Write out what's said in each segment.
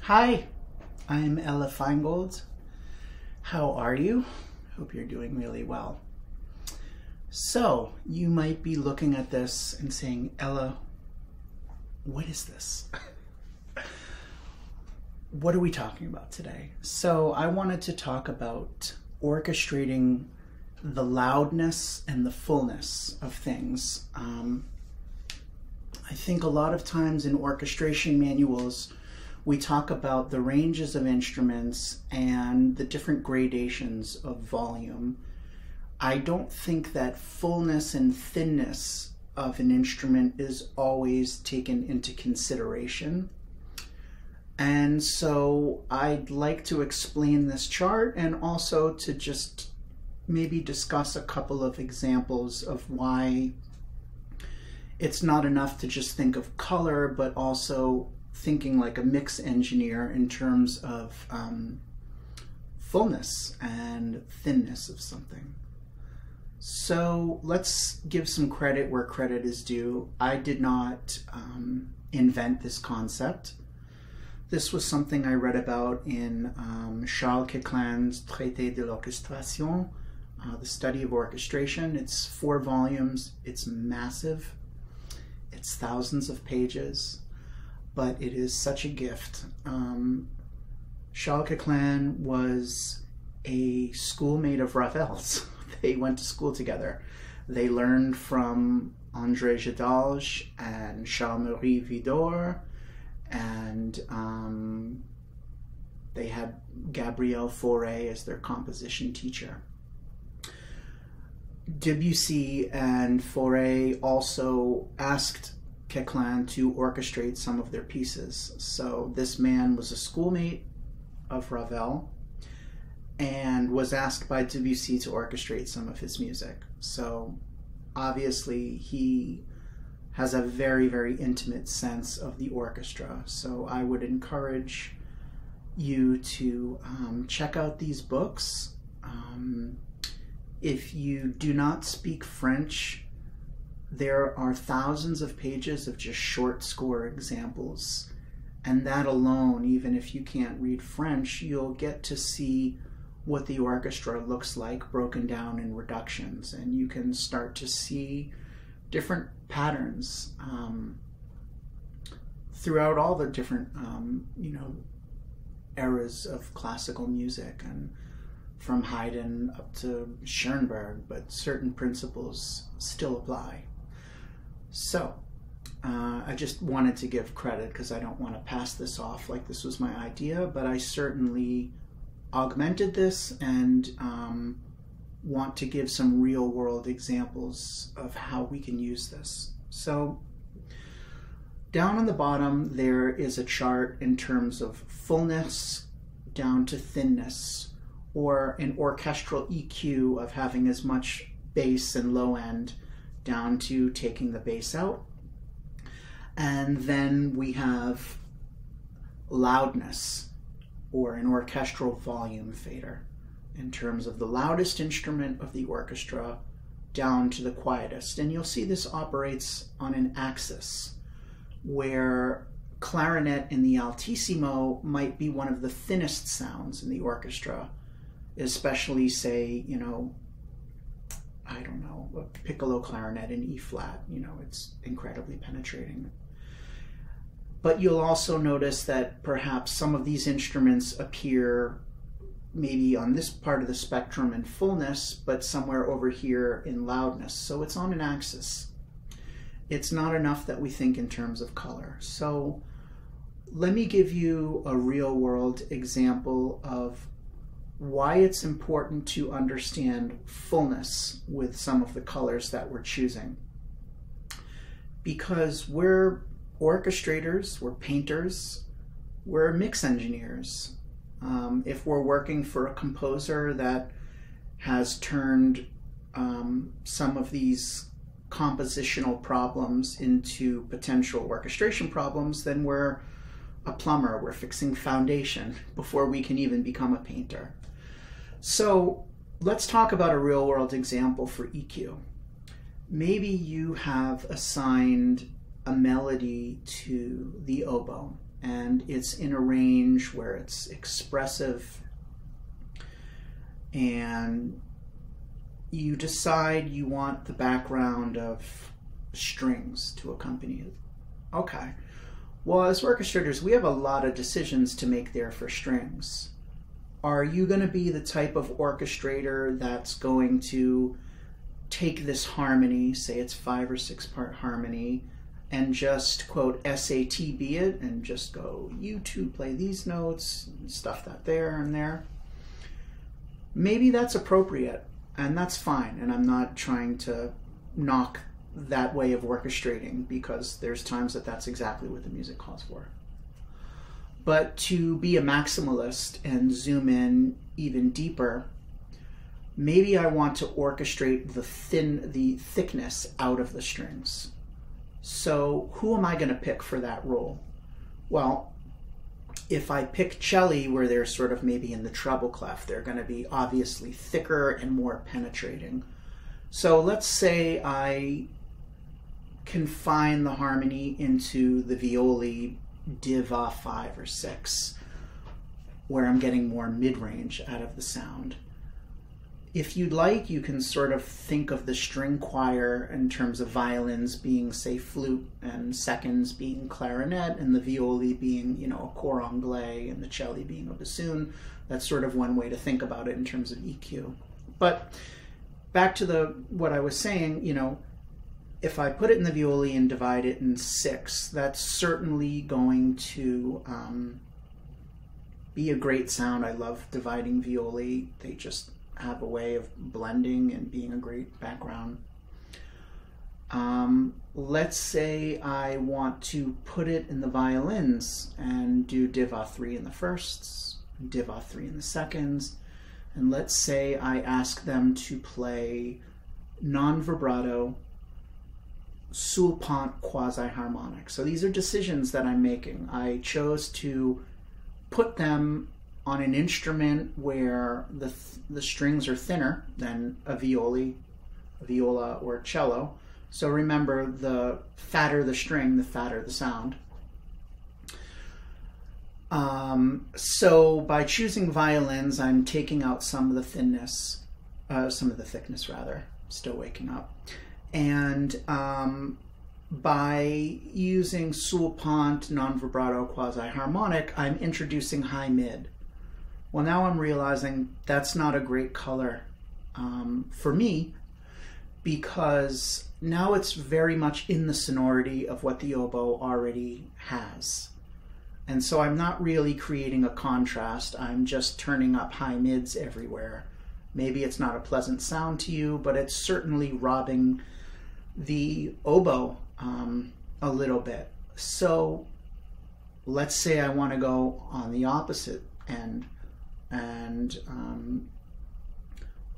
Hi, I'm Ella Feingold. How are you? Hope you're doing really well. So, you might be looking at this and saying, Ella, what is this? What are we talking about today? So, I wanted to talk about orchestrating the loudness and the fullness of things. I think a lot of times in orchestration manuals, we talk about the ranges of instruments and the different gradations of volume. I don't think that fullness and thinness of an instrument is always taken into consideration. And so I'd like to explain this chart and also to just maybe discuss a couple of examples of why it's not enough to just think of color, but also thinking like a mix engineer in terms of fullness and thinness of something. So let's give some credit where credit is due. I did not invent this concept. This was something I read about in Charles Queclin's Traité de l'orchestration, the study of orchestration. It's 4 volumes. It's massive. It's thousands of pages, but it is such a gift. Charles Queclin was a schoolmate of Ravel's. They went to school together. They learned from André Gedalge and Charles-Marie Widor, and they had Gabriel Fauré as their composition teacher. Debussy and Fauré also asked Queclin to orchestrate some of their pieces. So this man was a schoolmate of Ravel and was asked by Debussy to orchestrate some of his music. So obviously he has a very, very intimate sense of the orchestra. So I would encourage you to check out these books. If you do not speak French, there are thousands of pages of just short score examples. And that alone, even if you can't read French, you'll get to see what the orchestra looks like broken down in reductions. And you can start to see different patterns throughout all the different, eras of classical music, and from Haydn up to Schoenberg, but certain principles still apply. So I just wanted to give credit because I don't want to pass this off like this was my idea, but I certainly augmented this and want to give some real world examples of how we can use this. So down on the bottom there is a chart in terms of fullness down to thinness, or an orchestral EQ of having as much bass and low end down to taking the bass out. And then we have loudness, or an orchestral volume fader, in terms of the loudest instrument of the orchestra down to the quietest. And you'll see this operates on an axis where clarinet in the altissimo might be one of the thinnest sounds in the orchestra, especially say, I don't know, a piccolo clarinet in E flat, it's incredibly penetrating. But you'll also notice that perhaps some of these instruments appear maybe on this part of the spectrum in fullness, but somewhere over here in loudness. So it's on an axis. It's not enough that we think in terms of color. So let me give you a real world example of why it's important to understand fullness with some of the colors that we're choosing. Because we're orchestrators, we're painters, we're mix engineers. If we're working for a composer that has turned some of these compositional problems into potential orchestration problems, then we're a plumber, we're fixing foundation before we can even become a painter. So let's talk about a real world example for EQ. Maybe you have assigned a melody to the oboe and it's in a range where it's expressive, and you decide you want the background of strings to accompany it. Okay. Well, as orchestrators, we have a lot of decisions to make there for strings. Are you going to be the type of orchestrator that's going to take this harmony, say it's 5 or 6 part harmony, and just quote SATB it and just go, you two play these notes, stuff that there and there? Maybe that's appropriate, and that's fine, and I'm not trying to knock that way of orchestrating, because there's times that that's exactly what the music calls for. But to be a maximalist and zoom in even deeper, maybe I want to orchestrate the thickness out of the strings. So who am I going to pick for that role? Well, if I pick cello, where they're sort of maybe in the treble clef, they're going to be obviously thicker and more penetrating. So let's say I confine the harmony into the violi diva 5 or 6, where I'm getting more mid-range out of the sound. If you'd like, you can sort of think of the string choir in terms of violins being, say, flute, and seconds being clarinet, and the violi being, you know, a cor anglais, and the cello being a bassoon. That's sort of one way to think about it in terms of EQ. But back to what I was saying, you know, if I put it in the violi and divide it in 6, that's certainly going to be a great sound. I love dividing violi. They just have a way of blending and being a great background. Let's say I want to put it in the violins and do diva 3 in the firsts, diva 3 in the seconds, and let's say I ask them to play non-vibrato sul pont quasi-harmonic. So these are decisions that I'm making. I chose to put them on an instrument where the strings are thinner than a viola or cello. So remember, the fatter the string, the fatter the sound. So by choosing violins, I'm taking out some of the thickness rather. Still waking up. And by using sul pont, non-vibrato, quasi-harmonic, I'm introducing high-mid. Well, now I'm realizing that's not a great color for me, because now it's very much in the sonority of what the oboe already has. And so I'm not really creating a contrast. I'm just turning up high mids everywhere. Maybe it's not a pleasant sound to you, but it's certainly robbing the oboe a little bit. So let's say I want to go on the opposite end, and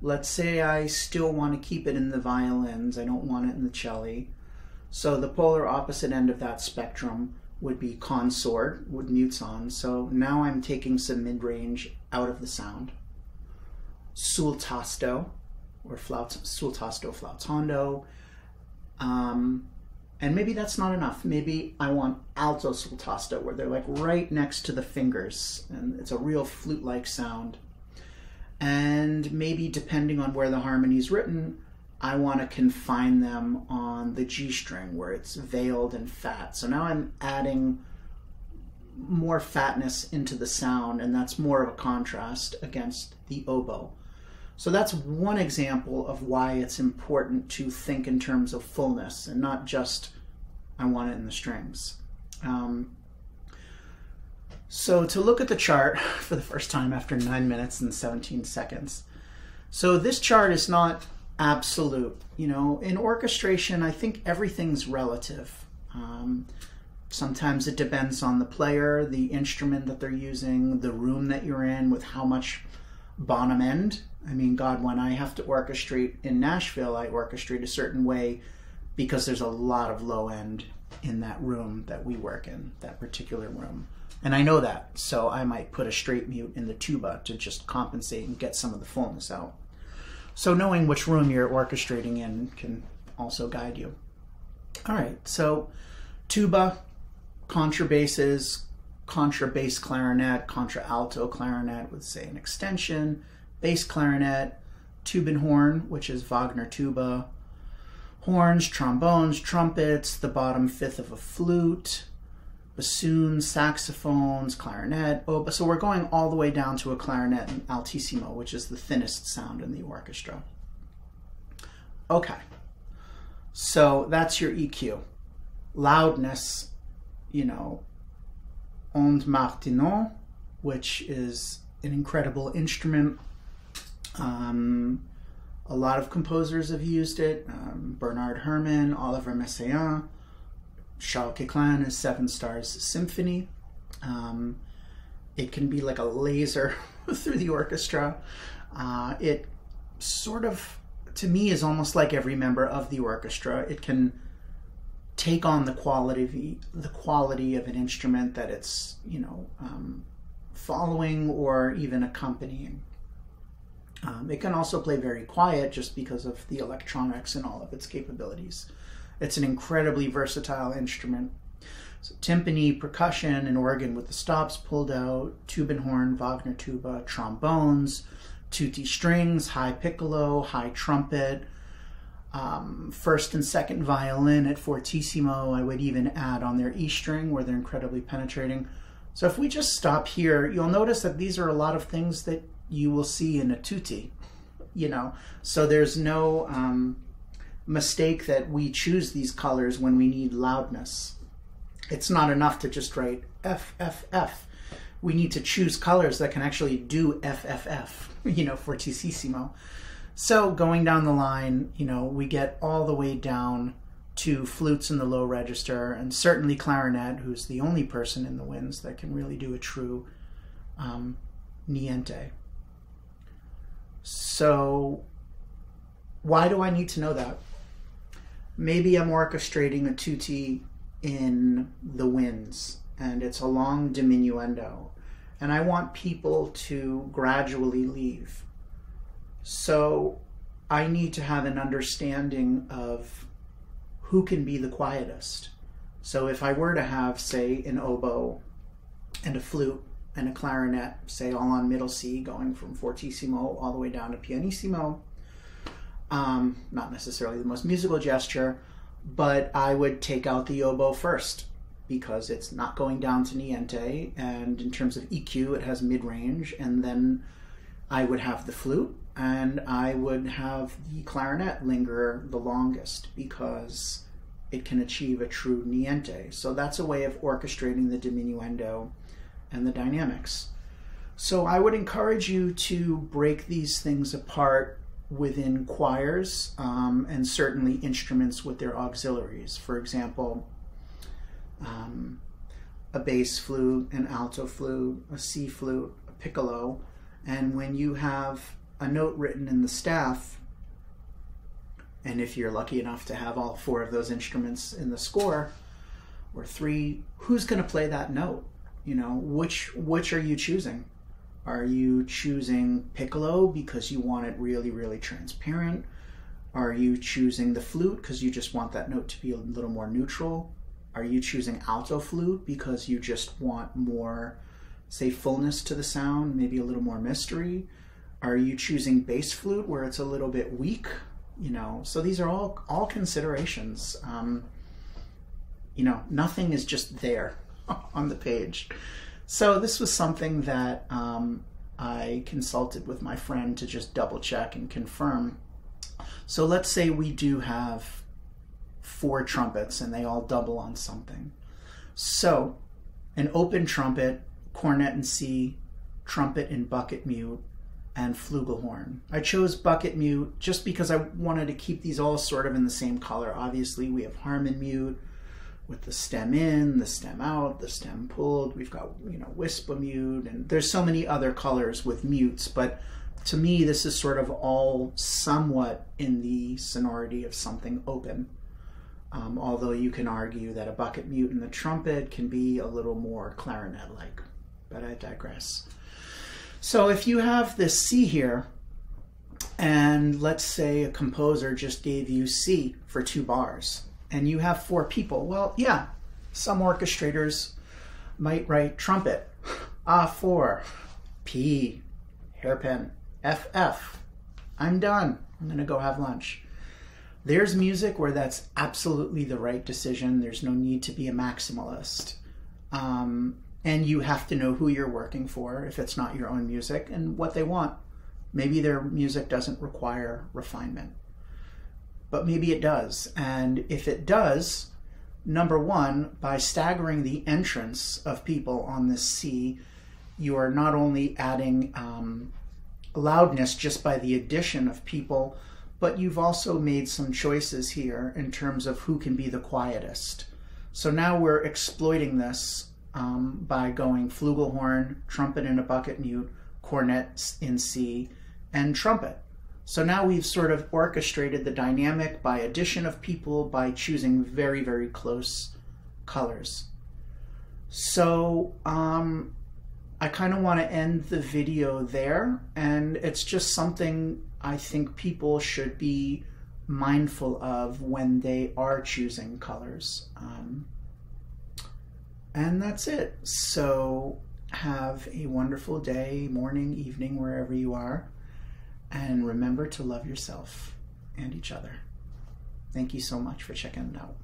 let's say I still want to keep it in the violins. I don't want it in the cello. So the polar opposite end of that spectrum would be consort with mutes on. So now I'm taking some mid-range out of the sound. Sul tasto, or sul tasto flautando. And maybe that's not enough. Maybe I want alto sul tasto, where they're like right next to the fingers, and it's a real flute-like sound. And maybe depending on where the harmony is written, I want to confine them on the G string, where it's veiled and fat. So now I'm adding more fatness into the sound, and that's more of a contrast against the oboe. So that's one example of why it's important to think in terms of fullness and not just, I want it in the strings. So to look at the chart for the first time after 9 minutes and 17 seconds. So this chart is not absolute. You know, in orchestration, I think everything's relative. Sometimes it depends on the player, the instrument that they're using, the room that you're in, with how much bottom end. I mean, God, when I have to orchestrate in Nashville, I orchestrate a certain way because there's a lot of low end in that room that we work in, that particular room. And I know that, so I might put a straight mute in the tuba to just compensate and get some of the fullness out. So knowing which room you're orchestrating in can also guide you. All right, so tuba, contrabasses, contrabass clarinet, contralto clarinet with, say, an extension, bass clarinet, tube and horn, which is Wagner tuba, horns, trombones, trumpets, the bottom fifth of a flute, bassoons, saxophones, clarinet, oboe. So we're going all the way down to a clarinet and altissimo, which is the thinnest sound in the orchestra. Okay, so that's your EQ. Loudness, you know, onde martenot, which is an incredible instrument. A lot of composers have used it. Bernard Herrmann, Oliver Messiaen, Charles Queclin, his Seven Stars Symphony. It can be like a laser through the orchestra. It sort of, to me, is almost like every member of the orchestra. It can take on the quality of an instrument that it's, you know, following or even accompanying. It can also play very quiet just because of the electronics and all of its capabilities. It's an incredibly versatile instrument. So timpani, percussion, an organ with the stops pulled out, tube and horn, Wagner tuba, trombones, tutti strings, high piccolo, high trumpet, first and second violin at fortissimo. I would even add on their E string where they're incredibly penetrating. So if we just stop here, you'll notice that these are a lot of things that you will see in a tutti, you know. So there's no mistake that we choose these colors when we need loudness. It's not enough to just write F, F, F. We need to choose colors that can actually do F, F, F, you know, fortissimo. So going down the line, you know, we get all the way down to flutes in the low register, and certainly clarinet, who's the only person in the winds that can really do a true niente. So why do I need to know that? Maybe I'm orchestrating a tutti in the winds, and it's a long diminuendo, and I want people to gradually leave. So I need to have an understanding of who can be the quietest. So if I were to have, say, an oboe and a flute and a clarinet, say, all on middle C, going from fortissimo all the way down to pianissimo, not necessarily the most musical gesture, but I would take out the oboe first because it's not going down to niente, and in terms of EQ, it has mid-range, and then I would have the flute, and I would have the clarinet linger the longest because it can achieve a true niente. So that's a way of orchestrating the diminuendo and the dynamics. So I would encourage you to break these things apart within choirs, and certainly instruments with their auxiliaries. For example, a bass flute, an alto flute, a C flute, a piccolo, and when you have a note written in the staff, and if you're lucky enough to have all four of those instruments in the score, or three, who's going to play that note? You know, which are you choosing? Are you choosing piccolo because you want it really, really transparent? Are you choosing the flute because you just want that note to be a little more neutral? Are you choosing alto flute because you just want more, say, fullness to the sound, maybe a little more mystery? Are you choosing bass flute where it's a little bit weak? You know, so these are all considerations. You know, nothing is just there on the page. So this was something that I consulted with my friend to just double check and confirm. So let's say we do have 4 trumpets and they all double on something. So an open trumpet, cornet in C, trumpet in bucket mute, and flugelhorn. I chose bucket mute just because I wanted to keep these all sort of in the same color. Obviously we have harmon mute with the stem in, the stem out, the stem pulled. We've got, you know, whisper mute, and there's so many other colors with mutes, but to me this is sort of all somewhat in the sonority of something open. Although you can argue that a bucket mute in the trumpet can be a little more clarinet-like, but I digress. So if you have this C here, and let's say a composer just gave you C for 2 bars, and you have 4 people, well, yeah, some orchestrators might write trumpet, A4, P, hairpin, FF. I'm done. I'm going to go have lunch. There's music where that's absolutely the right decision. There's no need to be a maximalist. And you have to know who you're working for if it's not your own music and what they want. Maybe their music doesn't require refinement, but maybe it does. And if it does, number one, by staggering the entrance of people on this C, you are not only adding loudness just by the addition of people, but you've also made some choices here in terms of who can be the quietest. So now we're exploiting this by going flugelhorn, trumpet in a bucket mute, cornet in C, and trumpet. So now we've sort of orchestrated the dynamic by addition of people, by choosing very, very close colors. So I kind of want to end the video there, and it's just something I think people should be mindful of when they are choosing colors. And that's it. So have a wonderful day, morning, evening, wherever you are. And remember to love yourself and each other. Thank you so much for checking it out.